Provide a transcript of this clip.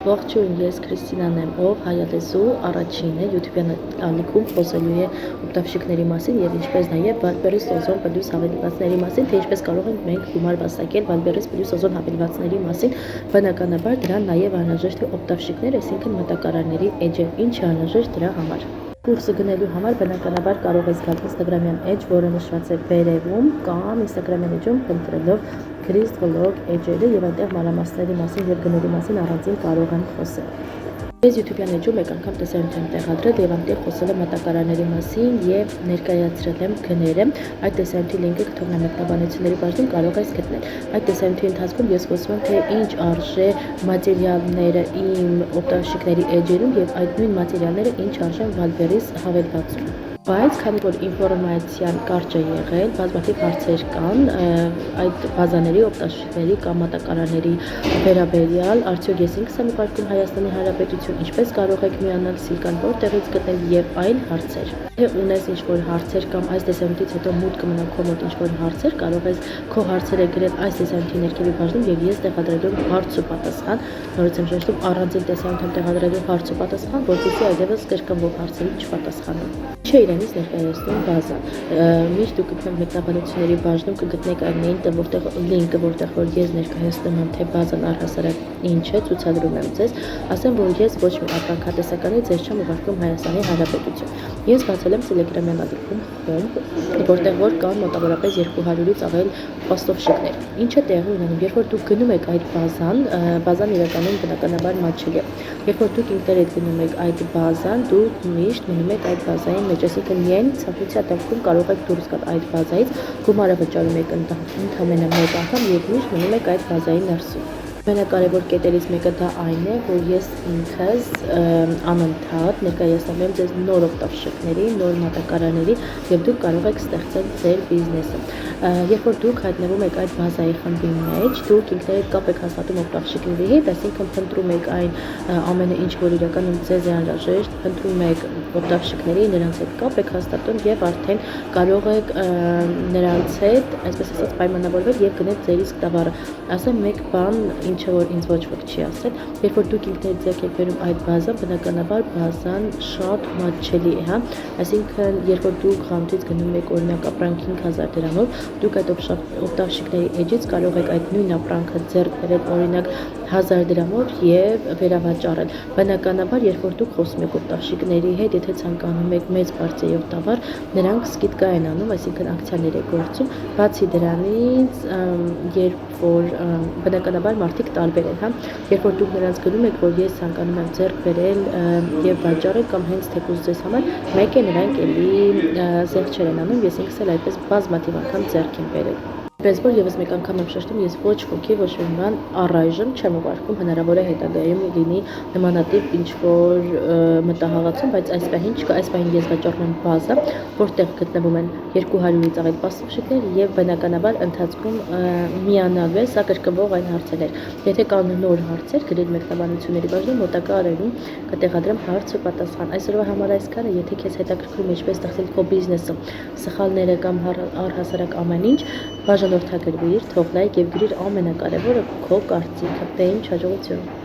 Ողջույն, ես Քրիստինան եմ, ով հայալեզու առաջինը YouTube-յան ալիքում խոսելու է օգտավշիկների մասին եւ ինչպես նաեւ Valperis Ozon Plus հավելվածների մասին, թե ինչպես կարող ենք մենք գումար վաստակել Valperis Plus Ozon հավելվածների մասին, բնականաբար դրան նաեւ անհրաժեշտ է օգտավշիկներ, այսինքն մտակարարների էջը, ինչը անհրաժեշտ դրա համար։ Կուրսը գնելու համար բնականաբար կարող ես գալ Instagram-յան էջ, որը նշված է վերևում, կամ Instagram-յան էջում փնտրելով Chris Vlog էջերը եւ այնտեղ մանրամասների մասին եւ գնելու մասին առանձին կարող եմ խոսել։ Ես YouTube-յան էջում մեկ անգամ տեսանյութ եմ տեղադրել եւ այնտեղ խոսել եմ մատակարարների մասին եւ ներկայացրել եմ գները։ Այդ տեսանյութի լինքը կթողնեմ մեկնաբանությունների բաժնում, կարող ես գտնել։ Այդ տեսանյութի ընթացքում ես խոսում եմ, թե ինչ արժե մատերիալները իմ օգտավշիկների էջերում եւ այդ նույն մատերիալները ինչ արժեն Valperis հավելվածում։ Բայց քանի որ ինֆորմացիան կարճ է եղել, բազմաթիվ հարցեր կան այդ բազաների, օգտավշիկների կամ մատակարարների վերաբերյալ, արդյոք ես ինքս եմ ուղարկում Հայաստանի Հանրապետություն, ինչպես կարող եք միանալ, սիլկան որտեղից գտնել եւ այլ հարցեր։ Թե ունես ինչ-որ հարցեր կամ այս տեսանյութից հետո մուտք կմնա քո մոտ ինչ-որ հարցեր, կարող ես քո հարցերը գրել այս տեսանյութի ներքևի բաժնում եւ ես տեղադրելու հարց ու պատասխան, նորից եմ շեշտում, առանձին տեսանյութ եմ տեղադրելու հարց ու պատասխան, որպեսզի այլևս կրկնվող հարցերի չպատասխանեմ։ Չէ իրենից ներկայացնում բազան։ Միշտ դուք գտնեք մեկնաբանությունների բաժնում կգտնեք այն լինքը, որտեղ որ ես ներկայացնում եմ, թե բազան առհասարակ ինչ է, ցուցադրում եմ ձեզ, ասեմ, որ ես ոչ մի ապրանքատեսականի ձեզ չեմ ուղարկում Հայաստանի Հանրապետություն։ Ես բացել եմ Telegram-յան ալիքում խումբ, որտեղ որ կան մոտավորապես 200-ից ավել պաստովշիկներ։ Ինչը տեղի ունենում, երբ որ դուք գնում եք այդ բազան իրականում բնականաբար մատչելի է։ Երբ որ դուք ինտերնետ գնում եք այդ բազան, դուք միշտ մնում եք այդ բազայի մեջ, այսինքն միայն ցանկության դեպքում կարող եք դուրս գալ այդ բազայից, գումարը վճարում եք ընդամենը մեկ անգամ եւ միշտ մնում եք այդ բազայի ներսում։ Ամենակարևոր կետերից մեկը դա այն է, որ ես ինքս անընդհատ ներկայացնում եմ ձեզ նոր օգտավշիկների, նոր մատակարարների եւ դուք կարող եք ստեղծել ձեր բիզնեսը։ Երբ որ դուք հայտնվում եք այդ բազայի խմբի մեջ, դուք ինքներդ կապ եք հաստատում օգտավշիկների հետ, այսինքն փնտրում եք այն ամենը ինչ որ իրականում ձեզ է անհրաժեշտ, փնտրում եք օգտավշիկների, նրանց հետ կապ եք հաստատում եւ արդեն կարող եք նրանց հետ, այսպես ասած, պայմանավորվել եւ գնել ձեր իսկ տоваրը։ Ասեմ մեկ բան, ինչը որ ինձ ոչ ոք չի ասել, երբ որ դուք ինքներդ ձեռք եք բերում այդ բազան, բնականաբար բազան շատ մատչելի է, հա, այսինքն երբ որ դուք խանութից գնում եք օրինակ ապրանք 5000 դրամով, դուք այդ օգտավշիկների էջից կարող եք այդ նույն ապրանքը ձեռք բերել օրինակ 1000 դրամով եւ վերավաճառել։ Բնականաբար, երբ որ դուք խոսում եք օգտավշիկների հետ, եթե ցանկանում եք մեծ բարձրայով տовар, նրանք սկիզբկա են անում, այսինքն ակցիաներ է գործում։ Բացի դրանից, երբ որ բնականաբար մարդիկ տարբեր են, հա, երբ որ դուք նրանց գրում եք, որ ես ցանկանում եմ ձեռք բերել եւ վաճառել կամ հենց թեկուզ ձեզ համար, մեկ է նրանք էլի զեղչեր են անում, ես ինքս էլ այդպես բազմաթիվ անգամ ձեռք եմ բերել։ Պես որ եւս մեկ անգամ եմ շեշտում, ես ոչ ոքի ոչ մի բան առայժմ չեմ ուղարկում, հնարավոր է հետագայում լինի նմանատիպ ինչ-որ մտահղացում, բայց այս պահին չկա, այս պահին ես վաճառում եմ բազա, որտեղ գտնվում են 200-ից ավել պաստովշիկներ եւ բնականաբար ընթացքում միանալու է, սա կրկնվող այն հարցեր։ Եթե կան նոր հարցեր, գրել մեկնաբանությունների բաժնում, մոտակա օրերում կտեղադրեմ հարց ու պատասխան։ Այսօրվա համար այսքանը, եթե քեզ հետաքրքրում է ինչպես ստեղծել քո բիզնեսը, սխալները կամ առհասարակ ամեն ինչ, բաժանորդագրվիր, թող լայք եւ գրիր ամենակարևորը քո կարծիքը, հաջողություն։